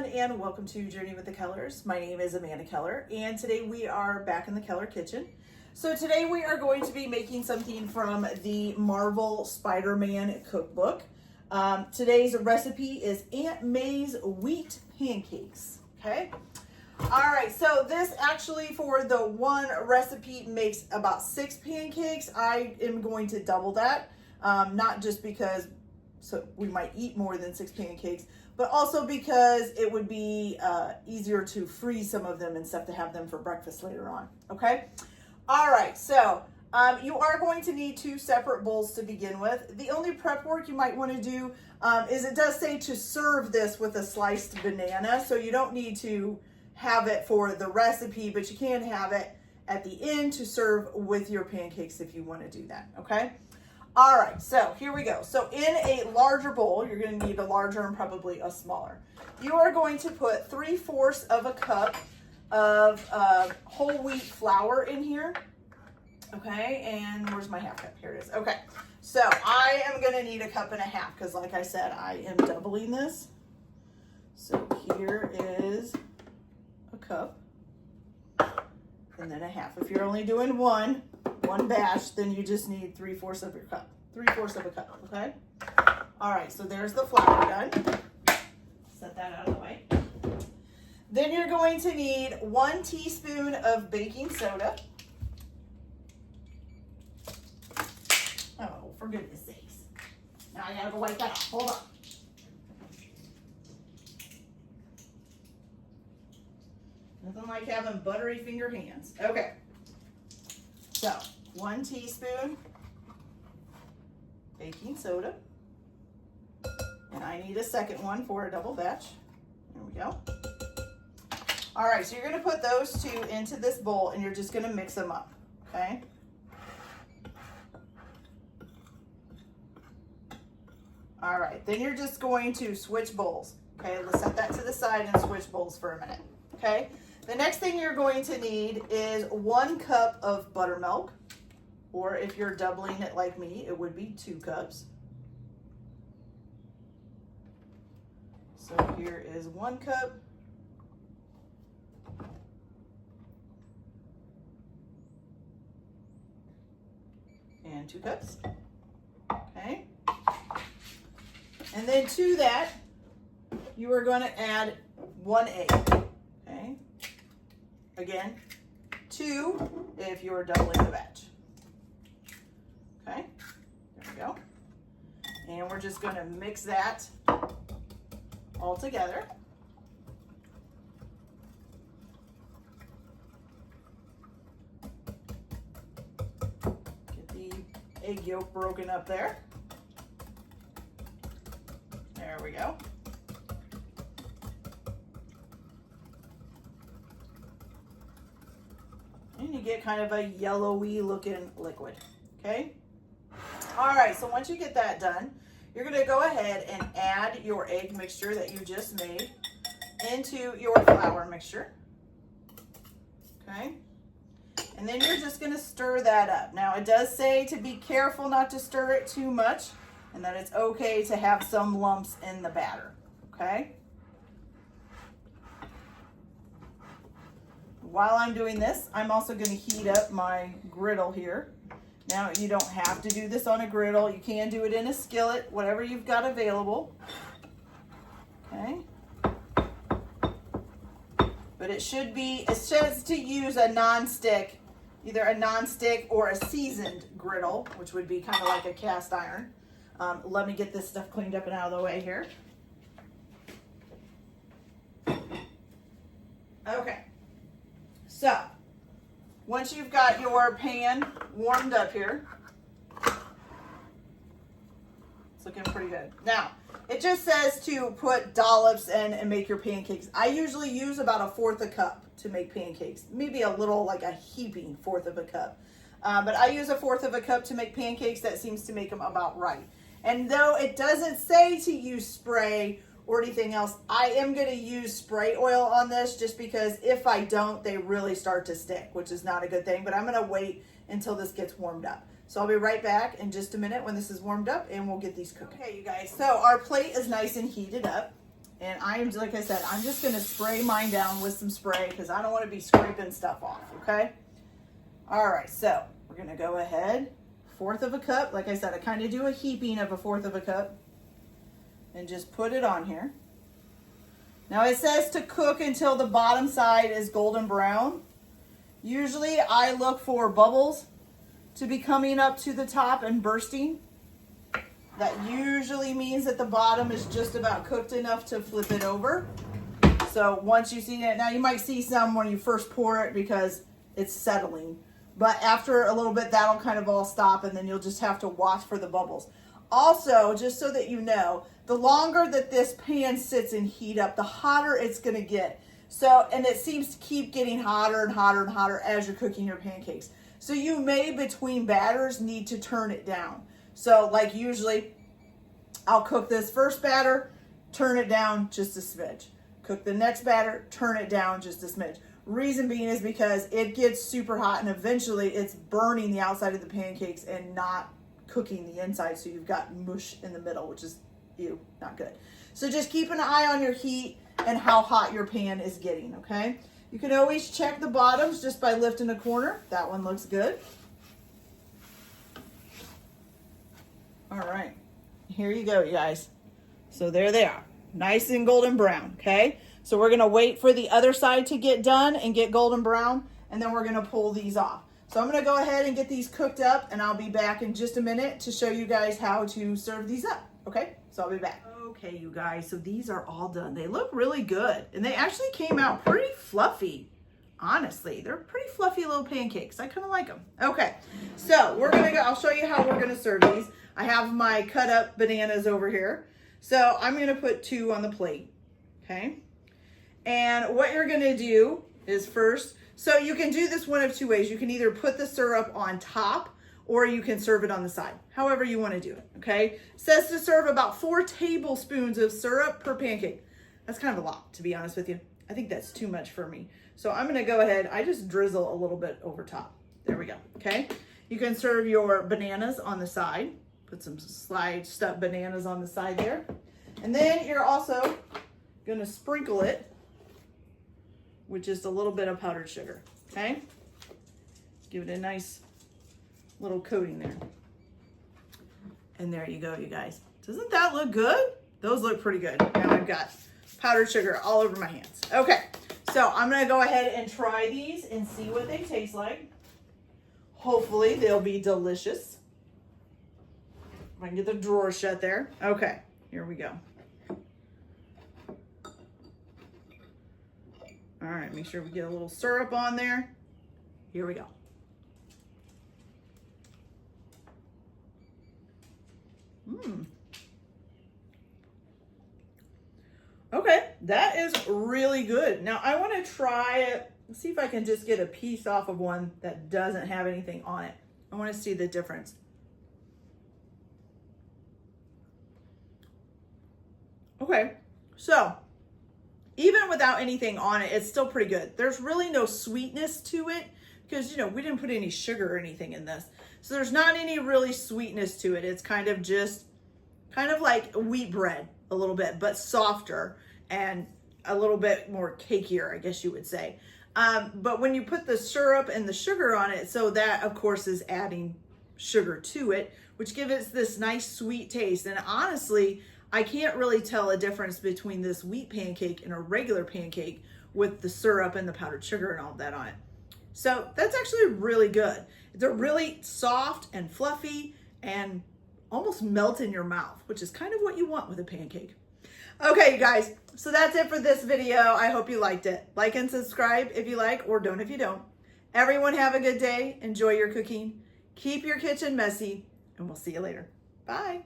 everyone, and welcome to Journey with the Kellers. My name is Amanda Keller, and today we are back in the Keller kitchen. So today we are going to be making something from the Marvel Spider-Man cookbook. Today's recipe is Aunt May's wheat pancakes, okay? All right, so this actually for the one recipe makes about 6 pancakes. I am going to double that, not just because we might eat more than 6 pancakes, but also because it would be easier to freeze some of them and stuff to have them for breakfast later on, okay? All right, so you are going to need 2 separate bowls to begin with. The only prep work you might want to do is it does say to serve this with a sliced banana, so you don't need to have it for the recipe, but you can have it at the end to serve with your pancakes if you want to do that, okay? All right, so here we go. So in a larger bowl, you're going to need a larger and probably a smaller. You are going to put 3/4 of a cup of whole wheat flour in here. Okay, and where's my half cup? Here it is. Okay, so I am going to need 1.5 cups because like I said, I am doubling this. So here is a cup and then 1/2. If you're only doing one batch, then you just need 3/4 of your cup. 3/4 of a cup, okay? All right, so there's the flour done. Set that out of the way. Then you're going to need 1 teaspoon of baking soda. Oh, for goodness sakes. Now I gotta go wipe that off. Hold on. Nothing like having buttery finger hands. Okay. So, 1 teaspoon baking soda. And I need a second one for a double batch. There we go. All right, so you're gonna put those 2 into this bowl and you're just gonna mix them up, okay? All right, then you're just going to switch bowls. Okay, let's set that to the side and switch bowls for a minute, okay? The next thing you're going to need is 1 cup of buttermilk, or if you're doubling it like me, it would be 2 cups. So here is 1 cup. And 2 cups, okay? And then to that, you are going to add 1 egg, okay? Again, 2 if you're doubling the batch. Okay, there we go. And we're just going to mix that all together. Get the egg yolk broken up there. There we go. And you get kind of a yellowy looking liquid, okay? All right, so once you get that done, you're gonna go ahead and add your egg mixture that you just made into your flour mixture, okay? And then you're just gonna stir that up. Now it does say to be careful not to stir it too much and that it's okay to have some lumps in the batter, okay? While I'm doing this, I'm also going to heat up my griddle here. Now, you don't have to do this on a griddle. You can do it in a skillet, whatever you've got available. Okay. But it should be, it says to use a non-stick, either a non-stick or a seasoned griddle, which would be kind of like a cast iron. Let me get this stuff cleaned up and out of the way here. Okay. So, once you've got your pan warmed up here, it's looking pretty good. Now, it just says to put dollops in and make your pancakes. I usually use about 1/4 a cup to make pancakes. Maybe a little, like a heaping 1/4 of a cup. But I use 1/4 of a cup to make pancakes. That seems to make them about right. And though it doesn't say to use spray or anything else, I am going to use spray oil on this just because if I don't, they really start to stick, which is not a good thing. But I'm going to wait until this gets warmed up. So I'll be right back in just a minute when this is warmed up and we'll get these cooking. Okay, you guys, so our plate is nice and heated up. And like I said, I'm just gonna spray mine down with some spray because I don't want to be scraping stuff off, okay? All right, so we're gonna go ahead, 1/4 of a cup. Like I said, I kind of do a heaping of a 1/4 of a cup and just put it on here. Now it says to cook until the bottom side is golden brown. Usually I look for bubbles to be coming up to the top and bursting. That usually means that the bottom is just about cooked enough to flip it over. So once you see it, now you might see some when you first pour it because it's settling. But after a little bit, that'll kind of all stop, and then you'll just have to watch for the bubbles. Also, just so that you know, the longer that this pan sits and heat up, the hotter it's gonna get. So, and it seems to keep getting hotter and hotter and hotter as you're cooking your pancakes. So you may, between batters, need to turn it down. So like usually, I'll cook this first batter, turn it down just a smidge. Cook the next batter, turn it down just a smidge. Reason being is because it gets super hot and eventually it's burning the outside of the pancakes and not cooking the inside, so you've got mush in the middle, which is, ew, not good. So just keep an eye on your heat and how hot your pan is getting, okay? You can always check the bottoms just by lifting a corner. That one looks good. All right, here you go, you guys. So there they are, nice and golden brown, okay? So we're gonna wait for the other side to get done and get golden brown, and then we're gonna pull these off. So I'm gonna go ahead and get these cooked up, and I'll be back in just a minute to show you guys how to serve these up, okay? So I'll be back. Okay, you guys, so these are all done. They look really good, and they actually came out pretty fluffy. Honestly, they're pretty fluffy little pancakes. I kind of like them. Okay, so we're gonna go, I'll show you how we're gonna serve these. I have my cut up bananas over here. So I'm gonna put 2 on the plate, okay? And what you're gonna do is first, so you can do this one of 2 ways. You can either put the syrup on top or you can serve it on the side, however you wanna do it, okay? It says to serve about 4 tablespoons of syrup per pancake. That's kind of a lot, to be honest with you. I think that's too much for me. So I'm gonna go ahead, I just drizzle a little bit over top. There we go, okay? You can serve your bananas on the side. Put some stuffed bananas on the side there. And then you're also gonna sprinkle it with just a little bit of powdered sugar, okay? Give it a nice little coating there. And there you go, you guys. Doesn't that look good? Those look pretty good. Now I've got powdered sugar all over my hands. Okay, so I'm gonna go ahead and try these and see what they taste like. Hopefully they'll be delicious. If I can get the drawer shut there. Okay, here we go. All right, make sure we get a little syrup on there. Here we go. Okay, that is really good. Now I want to try it. Let's see if I can just get a piece off of one that doesn't have anything on it. I want to see the difference. Okay, so even without anything on it, it's still pretty good. There's really no sweetness to it because, you know, we didn't put any sugar or anything in this. So there's not any really sweetness to it. It's kind of just, kind of like wheat bread a little bit, but softer and a little bit more cakier, I guess you would say. But when you put the syrup and the sugar on it, so that of course is adding sugar to it, which gives it this nice sweet taste. And honestly, I can't really tell a difference between this wheat pancake and a regular pancake with the syrup and the powdered sugar and all that on it. So that's actually really good. They're really soft and fluffy and almost melt in your mouth, which is kind of what you want with a pancake. Okay, you guys, so that's it for this video. I hope you liked it. Like and subscribe if you like, or don't if you don't. Everyone have a good day. Enjoy your cooking. Keep your kitchen messy, and we'll see you later. Bye.